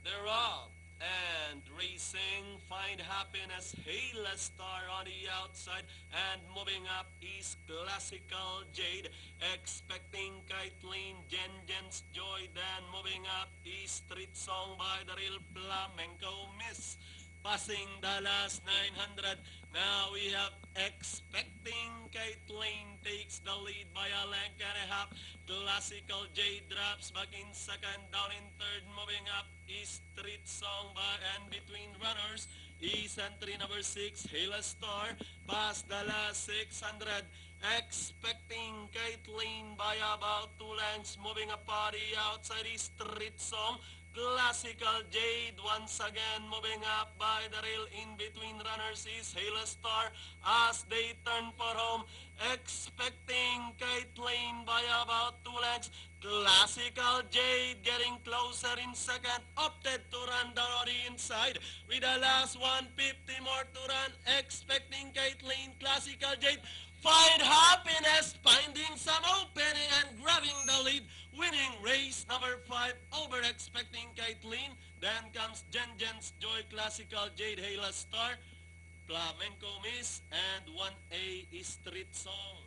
They're up and racing, find happiness, Hail Star on the outside, and moving up is Classical Jade, expecting Kaitlyn, Jen's Joy, then moving up is Street Song by the Real Flamenco Miss. Passing the last 900. Now we have expecting Kaitlyn takes the lead by a length and a half. Classical J drops back in second, down in third, moving up is Street Song by and between runners is entry number 6, Hail Star, past the last 600. Expecting Kaitlyn by about 2 lengths, moving up party outside is Street Song. Classical Jade once again moving up by the rail. In between runners is Hail Star as they turn for home, expecting Kaitlyn by about 2 lengths. Classical Jade getting closer in second, opted to run down on the inside with the last 150 more to run, expecting Kaitlyn. Classical Jade find happiness, finding some opening and grabbing the lead, winning race number 5 over expecting Kaitlyn. Then comes Jen's Joy, Classical Jade, Hail Star, Flamenco Miss, and 1A is Street Song.